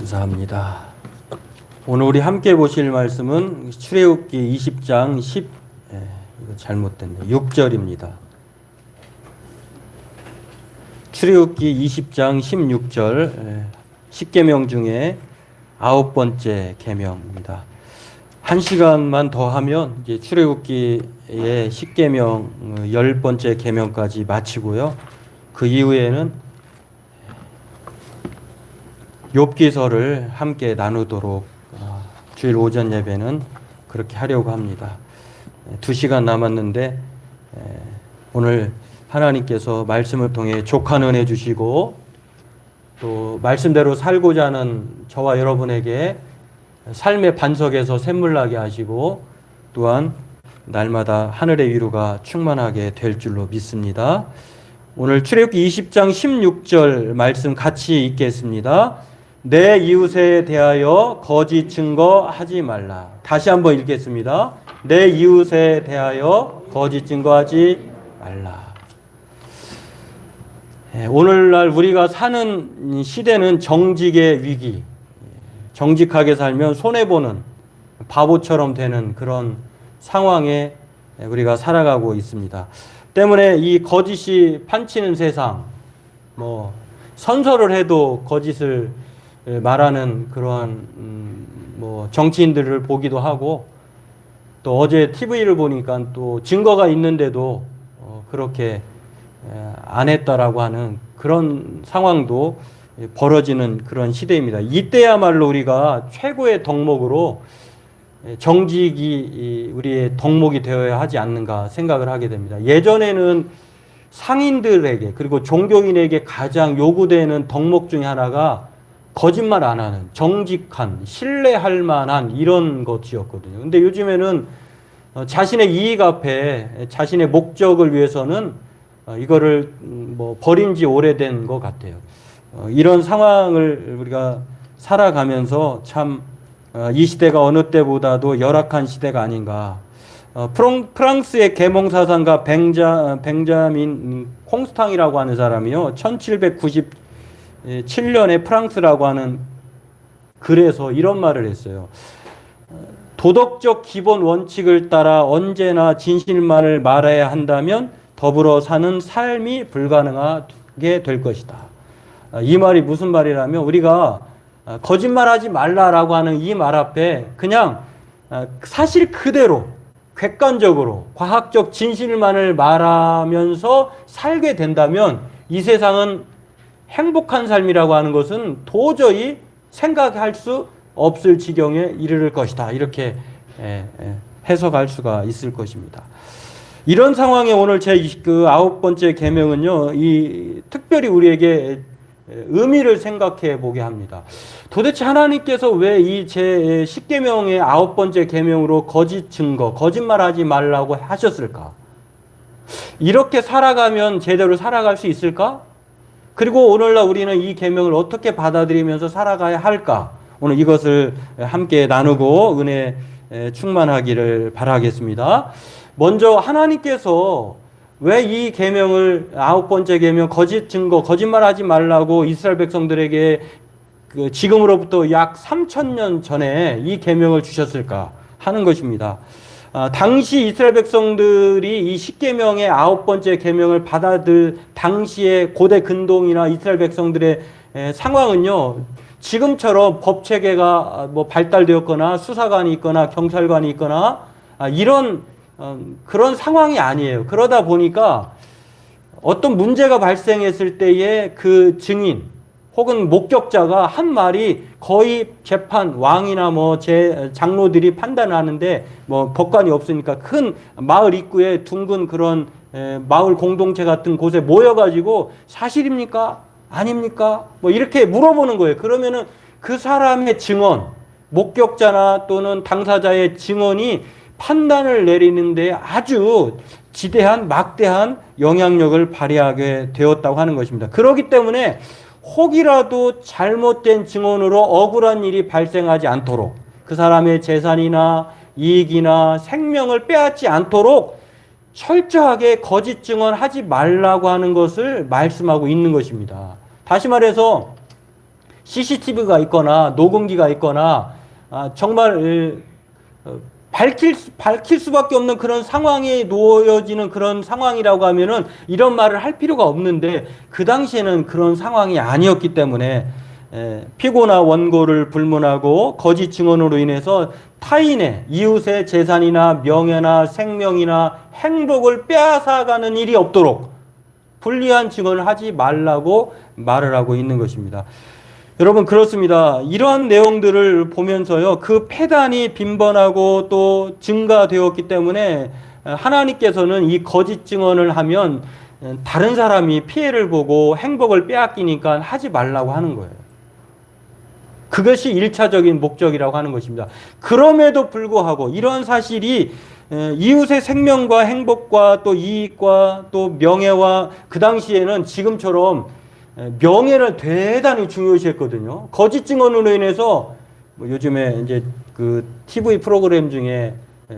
감사합니다. 오늘 우리 함께 보실 말씀은 출애굽기 20장 10 이거 잘못됐네. 6절입니다. 출애굽기 20장 16절 10계명 중에 9번째 계명입니다. 한 시간만 더 하면 이제 출애굽기의 10계명 10번째 계명까지 마치고요. 그 이후에는 욥기서를 함께 나누도록 주일 오전 예배는 그렇게 하려고 합니다. 2시간 남았는데 오늘 하나님께서 말씀을 통해 족한 은혜 주시고 또 말씀대로 살고자 하는 저와 여러분에게 삶의 반석에서 샘물나게 하시고 또한 날마다 하늘의 위로가 충만하게 될 줄로 믿습니다. 오늘 출애굽기 20장 16절 말씀 같이 읽겠습니다. 내 이웃에 대하여 거짓 증거하지 말라. 다시 한번 읽겠습니다. 내 이웃에 대하여 거짓 증거하지 말라. 오늘날 우리가 사는 시대는 정직의 위기, 정직하게 살면 손해보는 바보처럼 되는 그런 상황에 우리가 살아가고 있습니다. 때문에 이 거짓이 판치는 세상, 선서를 해도 거짓을 말하는 그러한 정치인들을 보기도 하고, 또 어제 TV를 보니까 또 증거가 있는데도 그렇게 안 했다라고 하는 그런 상황도 벌어지는 그런 시대입니다. 이때야말로 우리가 최고의 덕목으로 정직이 우리의 덕목이 되어야 하지 않는가 생각을 하게 됩니다. 예전에는 상인들에게 그리고 종교인에게 가장 요구되는 덕목 중에 하나가 거짓말 안 하는, 정직한, 신뢰할 만한 이런 것이었거든요. 근데 요즘에는 자신의 이익 앞에 자신의 목적을 위해서는 이거를 버린 지 오래된 것 같아요. 이런 상황을 우리가 살아가면서 참 이 시대가 어느 때보다도 열악한 시대가 아닌가. 프랑스의 계몽사상가 벤자민 콩스탕이라고 하는 사람이요, 1797년에 프랑스라고 하는 글에서 이런 말을 했어요. 도덕적 기본 원칙을 따라 언제나 진실만을 말해야 한다면 더불어 사는 삶이 불가능하게 될 것이다. 이 말이 무슨 말이라면, 우리가 거짓말하지 말라라고 하는 이 말 앞에 그냥 사실 그대로 객관적으로 과학적 진실만을 말하면서 살게 된다면 이 세상은 행복한 삶이라고 하는 것은 도저히 생각할 수 없을 지경에 이르를 것이다. 이렇게 해석할 수가 있을 것입니다. 이런 상황에 오늘 제 9번째 계명은요, 특별히 우리에게 의미를 생각해 보게 합니다. 도대체 하나님께서 왜 이 제 10계명의 9번째 계명으로 거짓 증거, 거짓말하지 말라고 하셨을까? 이렇게 살아가면 제대로 살아갈 수 있을까? 그리고 오늘날 우리는 이 계명을 어떻게 받아들이면서 살아가야 할까? 오늘 이것을 함께 나누고 은혜 충만하기를 바라겠습니다. 먼저 하나님께서 왜 이 계명을 9번째 계명 거짓 증거, 거짓말하지 말라고 이스라엘 백성들에게 지금으로부터 약 3,000년 전에 이 계명을 주셨을까 하는 것입니다. 당시 이스라엘 백성들이 이 10계명의 9번째 계명을 받아들 당시의 고대 근동이나 이스라엘 백성들의 상황은요, 지금처럼 법 체계가 발달되었거나 수사관이 있거나 경찰관이 있거나 이런 그런 상황이 아니에요. 그러다 보니까 어떤 문제가 발생했을 때에 그 증인 혹은 목격자가 한 말이 거의 재판, 왕이나 장로들이 판단하는데 법관이 없으니까 큰 마을 입구에 둥근 그런 마을 공동체 같은 곳에 모여가지고 사실입니까? 아닙니까? 이렇게 물어보는 거예요. 그러면은 그 사람의 증언, 목격자나 또는 당사자의 증언이 판단을 내리는데 아주 지대한 막대한 영향력을 발휘하게 되었다고 하는 것입니다. 그렇기 때문에 혹이라도 잘못된 증언으로 억울한 일이 발생하지 않도록, 그 사람의 재산이나 이익이나 생명을 빼앗지 않도록 철저하게 거짓 증언하지 말라고 하는 것을 말씀하고 있는 것입니다. 다시 말해서 CCTV가 있거나 녹음기가 있거나 정말 밝힐 수밖에 없는 그런 상황에 놓여지는 그런 상황이라고 하면은 이런 말을 할 필요가 없는데 그 당시에는 그런 상황이 아니었기 때문에 피고나 원고를 불문하고 거짓 증언으로 인해서 타인의 이웃의 재산이나 명예나 생명이나 행복을 빼앗아가는 일이 없도록 불리한 증언을 하지 말라고 말을 하고 있는 것입니다. 여러분 그렇습니다. 이러한 내용들을 보면서요. 그 패단이 빈번하고 또 증가되었기 때문에 하나님께서는 이 거짓 증언을 하면 다른 사람이 피해를 보고 행복을 빼앗기니까 하지 말라고 하는 거예요. 그것이 1차적인 목적이라고 하는 것입니다. 그럼에도 불구하고 이러한 사실이 이웃의 생명과 행복과 또 이익과 또 명예와 그 당시에는 지금처럼 명예를 대단히 중요시했거든요. 거짓 증언으로 인해서 요즘에 이제 그 TV 프로그램 중에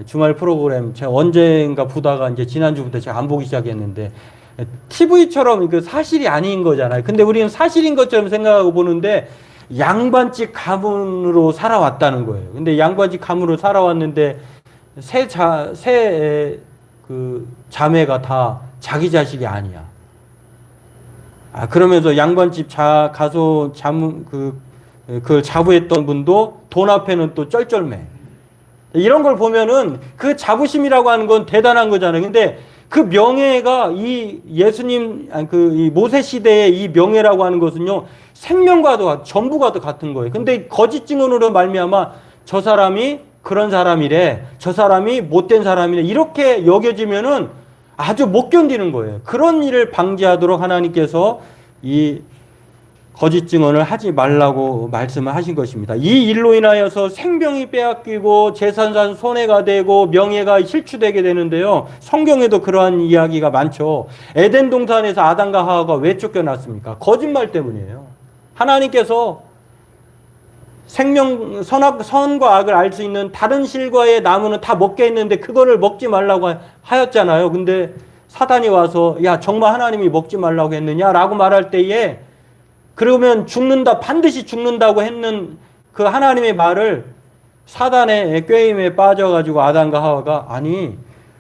주말 프로그램 제가 언젠가 보다가 이제 지난주부터 제가 안 보기 시작했는데 TV처럼 그 사실이 아닌 거잖아요. 근데 우리는 사실인 것처럼 생각하고 보는데 양반집 가문으로 살아왔다는 거예요. 근데 양반집 가문으로 살아왔는데 그 자매가 다 자기 자식이 아니야. 그러면서 양반집 그걸 자부했던 분도 돈 앞에는 또 쩔쩔매. 이런 걸 보면은 그 자부심이라고 하는 건 대단한 거잖아요. 근데 그 명예가 이 예수님, 이 모세 시대의 이 명예라고 하는 것은요, 생명과도 전부가 같은 거예요. 근데 거짓 증언으로 말미암아 저 사람이 그런 사람이래, 저 사람이 못된 사람이래, 이렇게 여겨지면은 아주 못 견디는 거예요. 그런 일을 방지하도록 하나님께서 이 거짓 증언을 하지 말라고 말씀을 하신 것입니다. 이 일로 인하여서 생명이 빼앗기고 재산산 손해가 되고 명예가 실추되게 되는데요. 성경에도 그러한 이야기가 많죠. 에덴 동산에서 아담과 하와가 왜 쫓겨났습니까? 거짓말 때문이에요. 하나님께서 선과 악을 알 수 있는 다른 실과의 나무는 다 먹게 했는데 그거를 먹지 말라고 하였잖아요. 근데 사단이 와서 야 정말 하나님이 먹지 말라고 했느냐라고 말할 때에 그러면 죽는다, 반드시 죽는다고 했는 그 하나님의 말을 사단의 꾀임에 빠져가지고 아담과 하와가 아니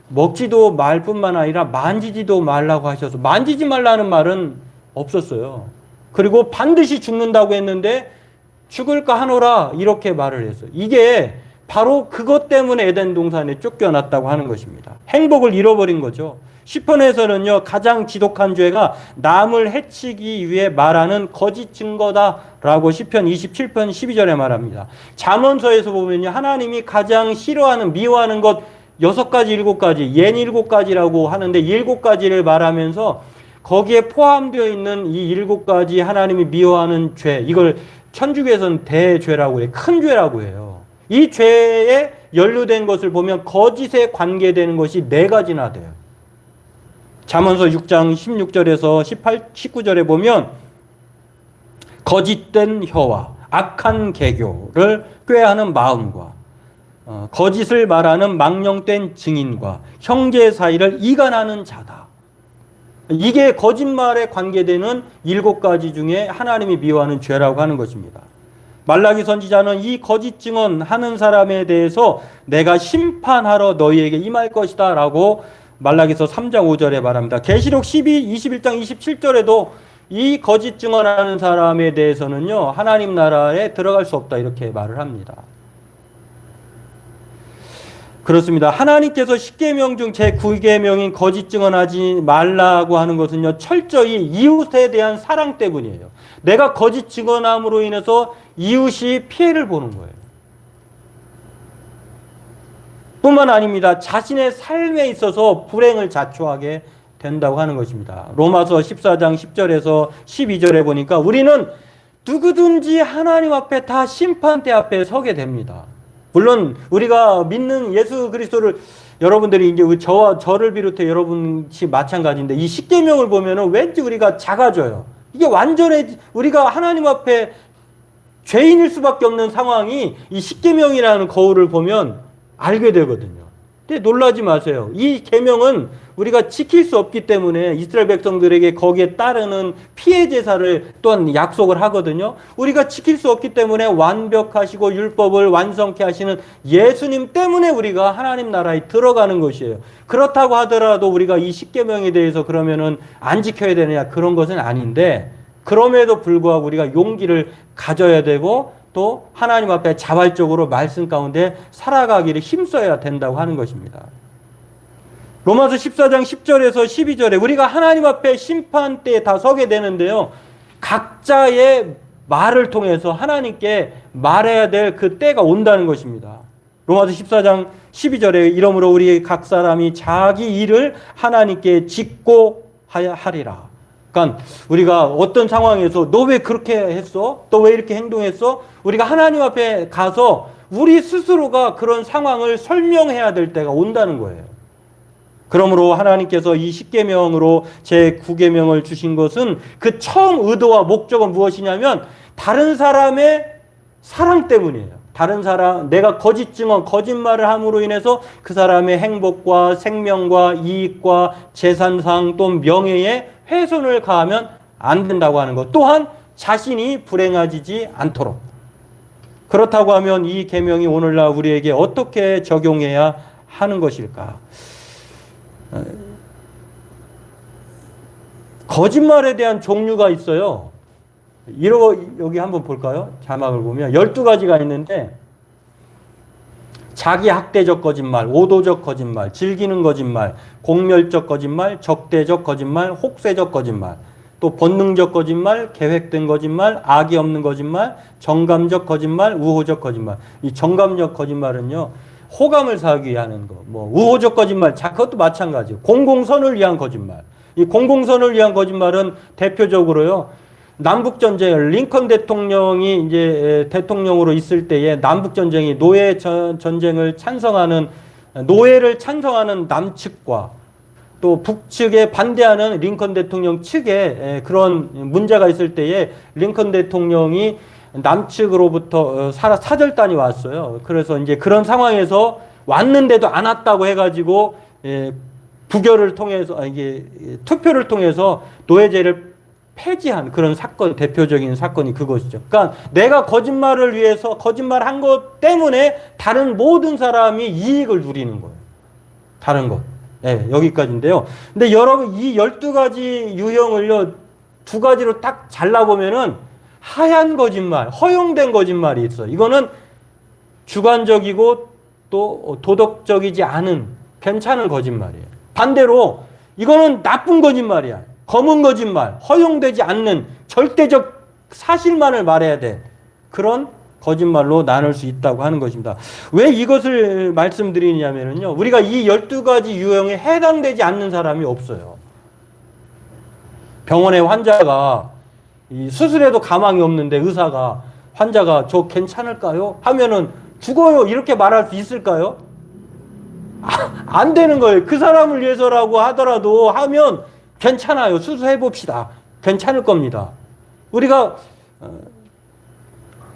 먹지도 말 뿐만 아니라 만지지도 말라고 하셔서 만지지 말라는 말은 없었어요. 그리고 반드시 죽는다고 했는데 죽을까 하노라 이렇게 말을 했어요. 이게 바로 그것 때문에 에덴 동산에 쫓겨났다고 하는 것입니다. 행복을 잃어버린 거죠. 시편에서는요 가장 지독한 죄가 남을 해치기 위해 말하는 거짓 증거다라고 시편 27편 12절에 말합니다. 잠언서에서 보면요 하나님이 가장 싫어하는 미워하는 것 6가지 7가지 옌 7가지라고 하는데 7가지를 말하면서 거기에 포함되어 있는 이 7가지 하나님이 미워하는 죄 이걸 천주교에서는 대죄라고 해요. 큰 죄라고 해요. 이 죄에 연루된 것을 보면 거짓에 관계되는 것이 4가지나 돼요. 잠언서 6장 16절에서 19절에 보면 거짓된 혀와 악한 계교를 꾀하는 마음과 거짓을 말하는 망령된 증인과 형제 사이를 이간하는 자다. 이게 거짓말에 관계되는 7가지 중에 하나님이 미워하는 죄라고 하는 것입니다. 말라기 선지자는 이 거짓 증언하는 사람에 대해서 내가 심판하러 너희에게 임할 것이다 라고 말라기서 3장 5절에 말합니다. 계시록 21장 27절에도 이 거짓 증언하는 사람에 대해서는요 하나님 나라에 들어갈 수 없다 이렇게 말을 합니다. 그렇습니다. 하나님께서 10계명 중 제9계명인 거짓 증언하지 말라고 하는 것은요 철저히 이웃에 대한 사랑 때문이에요. 내가 거짓 증언함으로 인해서 이웃이 피해를 보는 거예요. 뿐만 아닙니다. 자신의 삶에 있어서 불행을 자초하게 된다고 하는 것입니다. 로마서 14장 10절에서 12절에 보니까 우리는 누구든지 하나님 앞에 다 심판대 앞에 서게 됩니다. 물론 우리가 믿는 예수 그리스도를 여러분들이 이제 저를 비롯해 여러분이 마찬가지인데 이 십계명을 보면은 왠지 우리가 작아져요. 이게 완전히 우리가 하나님 앞에 죄인일 수밖에 없는 상황이 이 십계명이라는 거울을 보면 알게 되거든요. 근데 놀라지 마세요. 이 계명은 우리가 지킬 수 없기 때문에 이스라엘 백성들에게 거기에 따르는 피해 제사를 또한 약속을 하거든요. 우리가 지킬 수 없기 때문에 완벽하시고 율법을 완성케 하시는 예수님 때문에 우리가 하나님 나라에 들어가는 것이에요. 그렇다고 하더라도 우리가 이 십계명에 대해서 그러면은 안 지켜야 되느냐, 그런 것은 아닌데, 그럼에도 불구하고 우리가 용기를 가져야 되고 또 하나님 앞에 자발적으로 말씀 가운데 살아가기를 힘써야 된다고 하는 것입니다. 로마서 14장 10절에서 12절에 우리가 하나님 앞에 심판대에 다 서게 되는데요. 각자의 말을 통해서 하나님께 말해야 될 그 때가 온다는 것입니다. 로마서 14장 12절에 이러므로 우리 각 사람이 자기 일을 하나님께 짓고 하리라. 그러니까 우리가 어떤 상황에서 너 왜 그렇게 했어? 너 왜 이렇게 행동했어? 우리가 하나님 앞에 가서 우리 스스로가 그런 상황을 설명해야 될 때가 온다는 거예요. 그러므로 하나님께서 이 십계명으로 제 9계명을 주신 것은 그 처음 의도와 목적은 무엇이냐면 다른 사람의 사랑 때문이에요. 다른 사람, 내가 거짓 증언, 거짓말을 함으로 인해서 그 사람의 행복과 생명과 이익과 재산상 또 명예에 훼손을 가하면 안 된다고 하는 것. 또한 자신이 불행해지지 않도록. 그렇다고 하면 이 계명이 오늘날 우리에게 어떻게 적용해야 하는 것일까? 거짓말에 대한 종류가 있어요. 여기 한번 볼까요? 자막을 보면 12가지가 있는데, 자기 학대적 거짓말, 오도적 거짓말, 즐기는 거짓말, 공멸적 거짓말, 적대적 거짓말, 혹세적 거짓말, 또 본능적 거짓말, 계획된 거짓말, 악이 없는 거짓말, 정감적 거짓말, 우호적 거짓말. 이 정감적 거짓말은요, 호감을 사기 위해 하는 거. 우호적 거짓말, 그것도 마찬가지예요. 공공선을 위한 거짓말. 이 공공선을 위한 거짓말은 대표적으로요, 남북전쟁, 링컨 대통령이 이제 대통령으로 있을 때에 남북전쟁이 노예 전쟁을 찬성하는, 노예를 찬성하는 남측과 또 북측에 반대하는 링컨 대통령 측에 그런 문제가 있을 때에 링컨 대통령이 남측으로부터 사절단이 왔어요. 그래서 이제 그런 상황에서 왔는데도 안 왔다고 해가지고 부결을 통해서, 이게 투표를 통해서 노예제를 폐지한 그런 사건, 대표적인 사건이 그것이죠. 그러니까 내가 거짓말을 위해서 거짓말한 것 때문에 다른 모든 사람이 이익을 누리는 거예요. 다른 것. 네, 여기까지인데요. 근데 여러분, 이 12가지 유형을요, 2가지로 딱 잘라보면은 하얀 거짓말, 허용된 거짓말이 있어요. 이거는 주관적이고 또 도덕적이지 않은 괜찮은 거짓말이에요. 반대로 이거는 나쁜 거짓말이야. 검은 거짓말, 허용되지 않는 절대적 사실만을 말해야 돼. 그런 거짓말로 나눌 수 있다고 하는 것입니다. 왜 이것을 말씀드리냐면요, 우리가 이 12가지 유형에 해당되지 않는 사람이 없어요. 병원에 환자가 수술해도 가망이 없는데 의사가 환자가 저 괜찮을까요? 하면은 죽어요. 이렇게 말할 수 있을까요? 안 되는 거예요. 그 사람을 위해서라고 하더라도 하면 괜찮아요. 수술해 봅시다. 괜찮을 겁니다. 우리가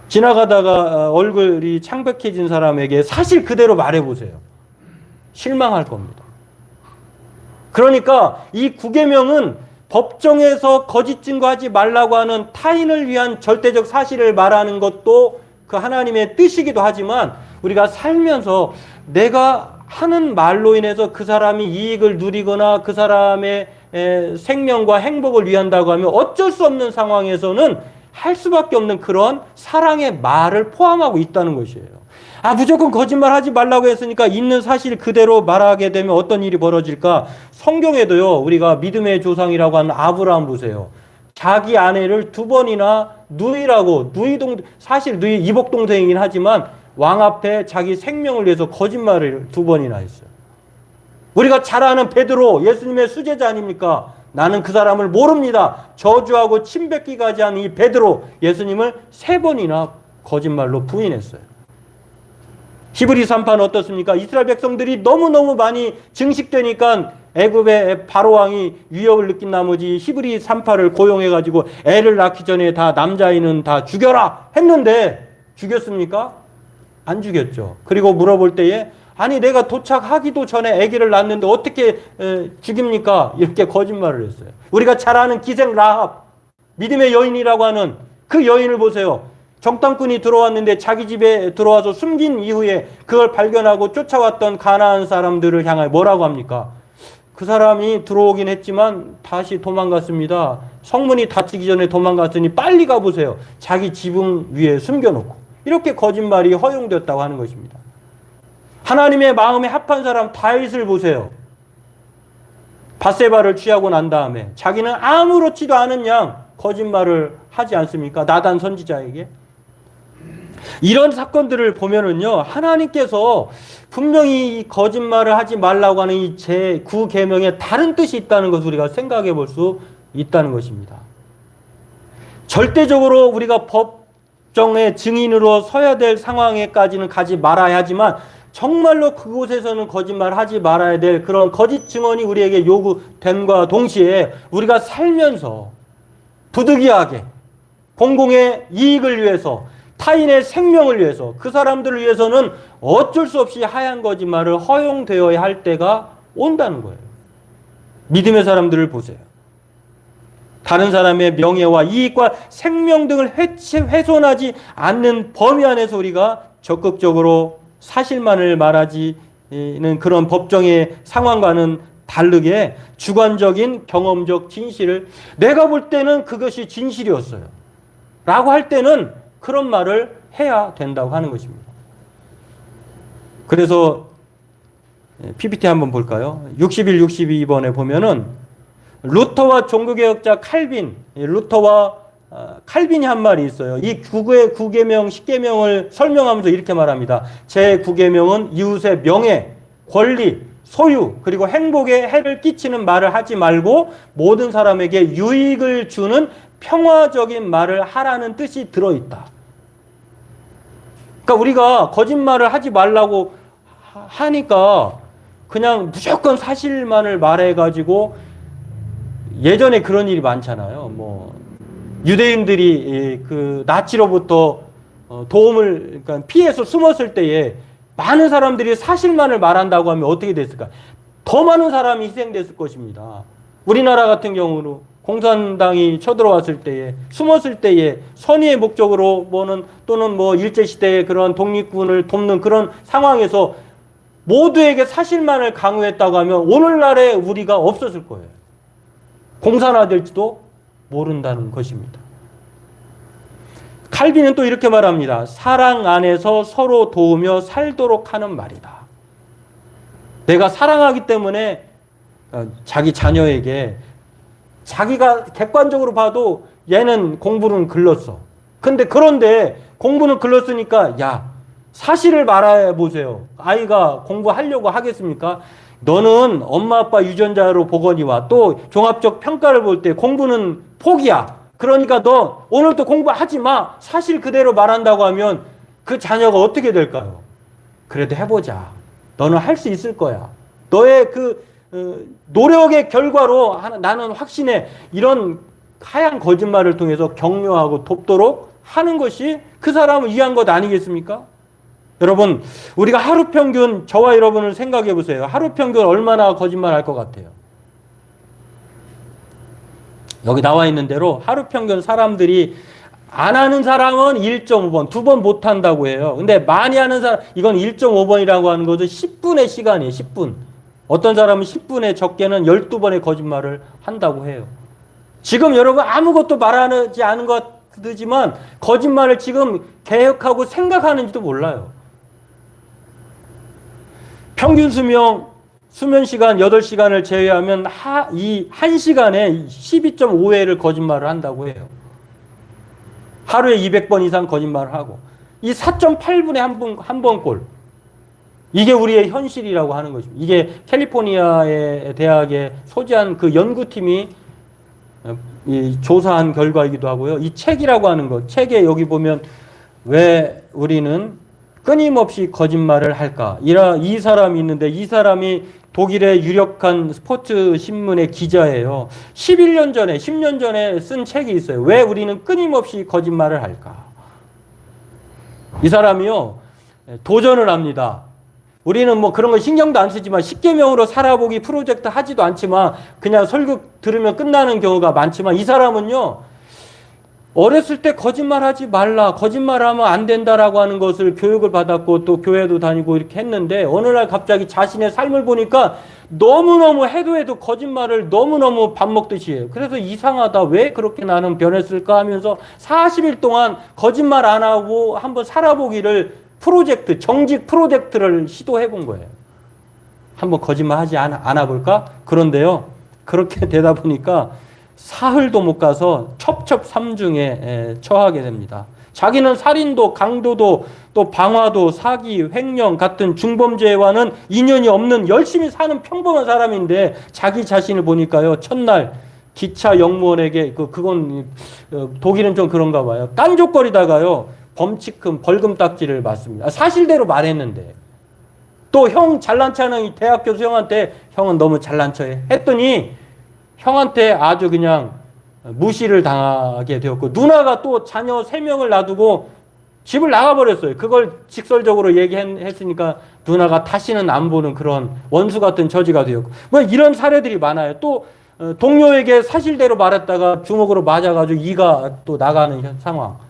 지나가다가 얼굴이 창백해진 사람에게 사실 그대로 말해 보세요. 실망할 겁니다. 그러니까 이 9계명은 법정에서 거짓 증거하지 말라고 하는 타인을 위한 절대적 사실을 말하는 것도 그 하나님의 뜻이기도 하지만, 우리가 살면서 내가 하는 말로 인해서 그 사람이 이익을 누리거나 그 사람의 생명과 행복을 위한다고 하면 어쩔 수 없는 상황에서는 할 수밖에 없는 그런 사랑의 말을 포함하고 있다는 것이에요. 무조건 거짓말 하지 말라고 했으니까 있는 사실 그대로 말하게 되면 어떤 일이 벌어질까? 성경에도요, 우리가 믿음의 조상이라고 하는 아브라함 보세요. 자기 아내를 2번이나 누이라고, 사실 누이 이복 동생이긴 하지만 왕 앞에 자기 생명을 위해서 거짓말을 2번이나 했어요. 우리가 잘 아는 베드로, 예수님의 수제자 아닙니까? 나는 그 사람을 모릅니다. 저주하고 침뱉기까지 한 이 베드로, 예수님을 3번이나 거짓말로 부인했어요. 히브리서 3파는 어떻습니까? 이스라엘 백성들이 너무너무 많이 증식되니까 애굽의 바로왕이 위협을 느낀 나머지 히브리 3파를 고용해가지고 애를 낳기 전에 다 남자아이는 다 죽여라 했는데 죽였습니까? 안 죽였죠. 그리고 물어볼 때에 아니 내가 도착하기도 전에 아기를 낳았는데 어떻게 죽입니까? 이렇게 거짓말을 했어요. 우리가 잘 아는 기생 라합, 믿음의 여인이라고 하는 그 여인을 보세요. 정탐꾼이 들어왔는데 자기 집에 들어와서 숨긴 이후에 그걸 발견하고 쫓아왔던 가나안 사람들을 향하여 뭐라고 합니까? 그 사람이 들어오긴 했지만 다시 도망갔습니다. 성문이 닫히기 전에 도망갔으니 빨리 가보세요. 자기 지붕 위에 숨겨놓고. 이렇게 거짓말이 허용되었다고 하는 것입니다. 하나님의 마음에 합한 사람 다윗을 보세요. 밧세바를 취하고 난 다음에 자기는 아무렇지도 않은 양 거짓말을 하지 않습니까? 나단 선지자에게. 이런 사건들을 보면은요, 하나님께서 분명히 이 거짓말을 하지 말라고 하는 이 제9계명에 다른 뜻이 있다는 것을 우리가 생각해 볼 수 있다는 것입니다. 절대적으로 우리가 법정의 증인으로 서야 될 상황에까지는 가지 말아야 하지만 정말로 그곳에서는 거짓말하지 말아야 될 그런 거짓 증언이 우리에게 요구됨과 동시에 우리가 살면서 부득이하게 공공의 이익을 위해서 타인의 생명을 위해서 그 사람들을 위해서는 어쩔 수 없이 하얀 거짓말을 허용되어야 할 때가 온다는 거예요. 믿음의 사람들을 보세요. 다른 사람의 명예와 이익과 생명 등을 훼손하지 않는 범위 안에서 우리가 적극적으로 사실만을 말하지는 그런 법정의 상황과는 다르게 주관적인 경험적 진실을 내가 볼 때는 그것이 진실이었어요 라고 할 때는 그런 말을 해야 된다고 하는 것입니다. 그래서 PPT 한번 볼까요? 61, 62번에 보면은 루터와 종교개혁자 칼빈, 루터와 칼빈이 한 말이 있어요. 이 9계명, 10계명을 설명하면서 이렇게 말합니다. 제9계명은 이웃의 명예, 권리, 소유, 그리고 행복에 해를 끼치는 말을 하지 말고 모든 사람에게 유익을 주는 평화적인 말을 하라는 뜻이 들어있다. 그러니까 우리가 거짓말을 하지 말라고 하니까 그냥 무조건 사실만을 말해가지고 예전에 그런 일이 많잖아요. 뭐 유대인들이 그 나치로부터 도움을 그러니까 피해서 숨었을 때에 많은 사람들이 사실만을 말한다고 하면 어떻게 됐을까? 더 많은 사람이 희생됐을 것입니다. 우리나라 같은 경우로 공산당이 쳐들어왔을 때에 숨었을 때에 선의의 목적으로 또는 뭐 일제시대의 그런 독립군을 돕는 그런 상황에서 모두에게 사실만을 강요했다고 하면 오늘날에 우리가 없었을 거예요. 공산화될지도 모른다는 것입니다. 칼빈은 또 이렇게 말합니다. 사랑 안에서 서로 도우며 살도록 하는 말이다. 내가 사랑하기 때문에 자기 자녀에게 자기가 객관적으로 봐도 얘는 공부는 글렀어. 그런데 공부는 글렀으니까 야 사실을 말해 보세요. 아이가 공부하려고 하겠습니까? 너는 엄마 아빠 유전자로 보거니와 또 종합적 평가를 볼 때 공부는 포기야. 그러니까 너 오늘도 공부하지 마. 사실 그대로 말한다고 하면 그 자녀가 어떻게 될까요? 그래도 해보자. 너는 할 수 있을 거야. 너의 그 노력의 결과로 나는 확신해. 이런 하얀 거짓말을 통해서 격려하고 돕도록 하는 것이 그 사람을 위한 것 아니겠습니까? 여러분, 우리가 하루 평균 저와 여러분을 생각해 보세요. 하루 평균 얼마나 거짓말 할 것 같아요? 여기 나와 있는 대로 하루 평균 사람들이 안 하는 사람은 1.5번, 2번 못 한다고 해요. 근데 많이 하는 사람, 이건 1.5번이라고 하는 것은 10분의 시간이에요. 10분. 어떤 사람은 10분에 적게는 12번의 거짓말을 한다고 해요. 지금 여러분 아무것도 말하지 않은 것 같지만 거짓말을 지금 계획하고 생각하는지도 몰라요. 평균 수면 시간 8시간을 제외하면 이 1시간에 12.5회를 거짓말을 한다고 해요. 하루에 200번 이상 거짓말을 하고 이 4.8분에 한 번 꼴. 이게 우리의 현실이라고 하는 것입니다. 이게 캘리포니아의 대학에 소재한 그 연구팀이 조사한 결과이기도 하고요. 이 책이라고 하는 것, 책에 여기 보면 왜 우리는 끊임없이 거짓말을 할까? 이 사람이 있는데 이 사람이 독일의 유력한 스포츠 신문의 기자예요. 11년 전에, 10년 전에 쓴 책이 있어요. 왜 우리는 끊임없이 거짓말을 할까? 이 사람이요, 도전을 합니다. 우리는 뭐 그런 거 신경도 안 쓰지만 십계명으로 살아보기 프로젝트 하지도 않지만 그냥 설교 들으면 끝나는 경우가 많지만 이 사람은요, 어렸을 때 거짓말하지 말라, 거짓말하면 안 된다라고 하는 것을 교육을 받았고 또 교회도 다니고 이렇게 했는데 어느 날 갑자기 자신의 삶을 보니까 너무너무 해도 거짓말을 너무너무 밥 먹듯이 해요. 그래서 이상하다, 왜 그렇게 나는 변했을까 하면서 40일 동안 거짓말 안 하고 한번 살아보기를 프로젝트, 정직 프로젝트를 시도해 본 거예요. 한번 거짓말 하지 않아 볼까? 그런데요, 그렇게 되다 보니까 사흘도 못 가서 첩첩삼중에 처하게 됩니다. 자기는 살인도, 강도도, 또 방화도, 사기, 횡령 같은 중범죄와는 인연이 없는 열심히 사는 평범한 사람인데 자기 자신을 보니까요, 첫날 기차 영무원에게 그건 독일은 좀 그런가 봐요. 깐족거리다가요, 범칙금 벌금 딱지를 맞습니다. 사실대로 말했는데 또 형 잘난 체하는 대학 교수 형한테 형은 너무 잘난 체 했더니 형한테 아주 그냥 무시를 당하게 되었고 누나가 또 자녀 3명을 놔두고 집을 나가버렸어요. 그걸 직설적으로 얘기했으니까 누나가 다시는 안 보는 그런 원수 같은 처지가 되었고 뭐 이런 사례들이 많아요. 또 동료에게 사실대로 말했다가 주먹으로 맞아가지고 이가 또 나가는 상황.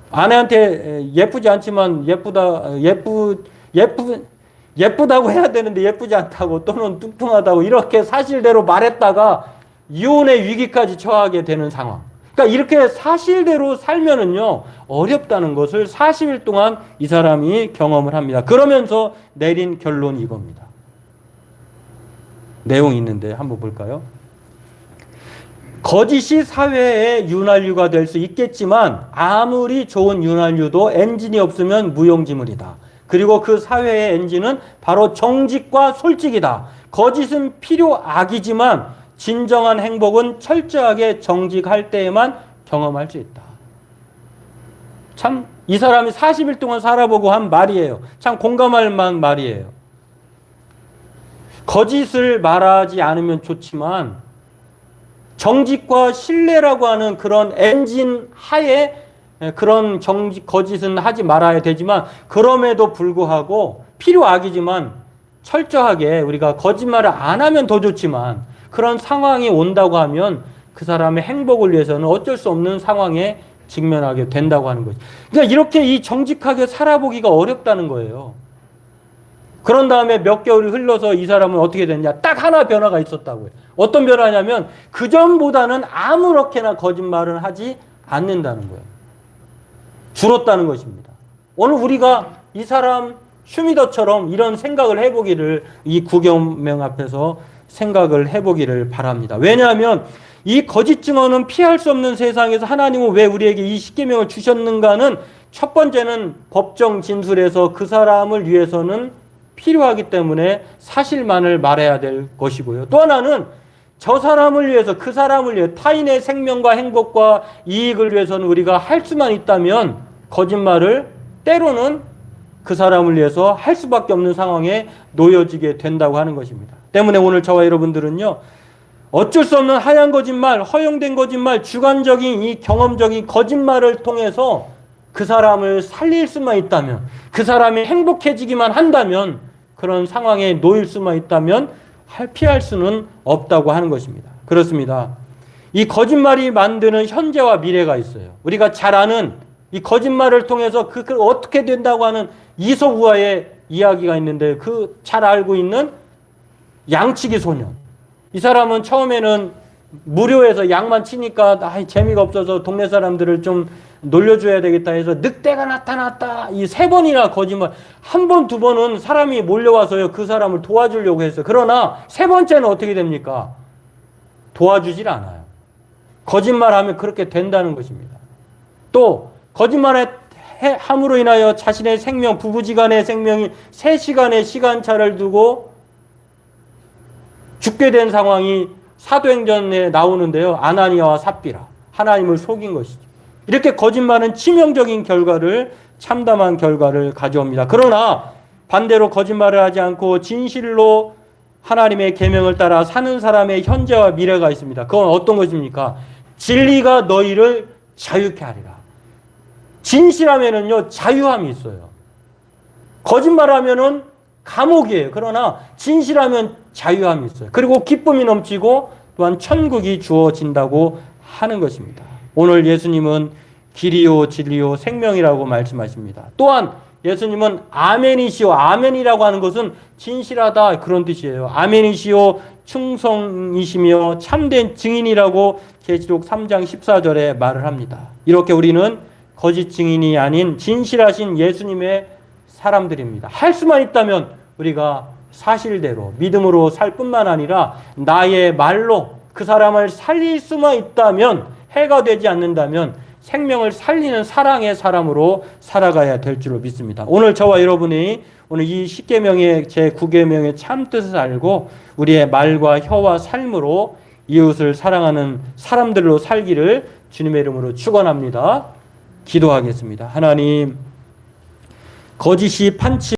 아내한테 예쁘지 않지만 예쁘다고 해야 되는데 예쁘지 않다고 또는 뚱뚱하다고 이렇게 사실대로 말했다가 이혼의 위기까지 처하게 되는 상황. 그러니까 이렇게 사실대로 살면은요, 어렵다는 것을 40일 동안 이 사람이 경험을 합니다. 그러면서 내린 결론이 이겁니다. 내용이 있는데 한번 볼까요? 거짓이 사회의 윤활유가 될 수 있겠지만 아무리 좋은 윤활유도 엔진이 없으면 무용지물이다. 그리고 그 사회의 엔진은 바로 정직과 솔직이다. 거짓은 필요악이지만 진정한 행복은 철저하게 정직할 때에만 경험할 수 있다. 참, 이 사람이 40일 동안 살아보고 한 말이에요. 참 공감할 만한 말이에요. 거짓을 말하지 않으면 좋지만 정직과 신뢰라고 하는 그런 엔진 하에 그런 거짓은 하지 말아야 되지만 그럼에도 불구하고 필요악이지만 철저하게 우리가 거짓말을 안 하면 더 좋지만 그런 상황이 온다고 하면 그 사람의 행복을 위해서는 어쩔 수 없는 상황에 직면하게 된다고 하는 거죠. 그러니까 이렇게 이 정직하게 살아보기가 어렵다는 거예요. 그런 다음에 몇 개월이 흘러서 이 사람은 어떻게 됐냐? 딱 하나 변화가 있었다고요. 어떤 변화냐면 그전보다는 아무렇게나 거짓말을 하지 않는다는 거예요. 줄었다는 것입니다. 오늘 우리가 이 사람 슈미더처럼 이런 생각을 해보기를 이 구계명 앞에서 생각을 해보기를 바랍니다. 왜냐하면 이 거짓 증언은 피할 수 없는 세상에서 하나님은 왜 우리에게 이 십계명을 주셨는가는 첫 번째는 법정 진술에서 그 사람을 위해서는 필요하기 때문에 사실만을 말해야 될 것이고요. 또 하나는 저 사람을 위해서 그 사람을 위해 타인의 생명과 행복과 이익을 위해서는 우리가 할 수만 있다면 거짓말을 때로는 그 사람을 위해서 할 수밖에 없는 상황에 놓여지게 된다고 하는 것입니다. 때문에 오늘 저와 여러분들은요, 어쩔 수 없는 하얀 거짓말, 허용된 거짓말, 주관적인 이 경험적인 거짓말을 통해서 그 사람을 살릴 수만 있다면, 그 사람이 행복해지기만 한다면, 그런 상황에 놓일 수만 있다면 피할 수는 없다고 하는 것입니다. 그렇습니다. 이 거짓말이 만드는 현재와 미래가 있어요. 우리가 잘 아는 이 거짓말을 통해서 그걸 어떻게 된다고 하는 이솝우화의 이야기가 있는데 그 잘 알고 있는 양치기 소년. 이 사람은 처음에는 무료해서 양만 치니까 재미가 없어서 동네 사람들을 좀 놀려줘야 되겠다 해서 늑대가 나타났다. 이 3번이나 거짓말. 한 번, 2번은 사람이 몰려와서요. 그 사람을 도와주려고 했어요. 그러나 3번째는 어떻게 됩니까? 도와주질 않아요. 거짓말하면 그렇게 된다는 것입니다. 또 거짓말에 함으로 인하여 자신의 생명, 부부지간의 생명이 3시간의 시간차를 두고 죽게 된 상황이 사도행전에 나오는데요. 아나니아와 삽비라. 하나님을 속인 것이죠. 이렇게 거짓말은 치명적인 결과를, 참담한 결과를 가져옵니다. 그러나 반대로 거짓말을 하지 않고 진실로 하나님의 계명을 따라 사는 사람의 현재와 미래가 있습니다. 그건 어떤 것입니까? 진리가 너희를 자유케 하리라. 진실하면은요, 자유함이 있어요. 거짓말하면은 감옥이에요. 그러나 진실하면 자유함이 있어요. 그리고 기쁨이 넘치고 또한 천국이 주어진다고 하는 것입니다. 오늘 예수님은 길이요 진리요 생명이라고 말씀하십니다. 또한 예수님은 아멘이시오. 아멘이라고 하는 것은 진실하다 그런 뜻이에요. 아멘이시오 충성이시며 참된 증인이라고 계시록 3장 14절에 말을 합니다. 이렇게 우리는 거짓 증인이 아닌 진실하신 예수님의 사람들입니다. 할 수만 있다면 우리가 사실대로 믿음으로 살 뿐만 아니라 나의 말로 그 사람을 살릴 수만 있다면, 해가 되지 않는다면 생명을 살리는 사랑의 사람으로 살아가야 될 줄로 믿습니다. 오늘 저와 여러분이 오늘 이 10계명의 제9계명의 참뜻을 알고 우리의 말과 혀와 삶으로 이웃을 사랑하는 사람들로 살기를 주님의 이름으로 축원합니다. 기도하겠습니다. 하나님, 거짓이 판치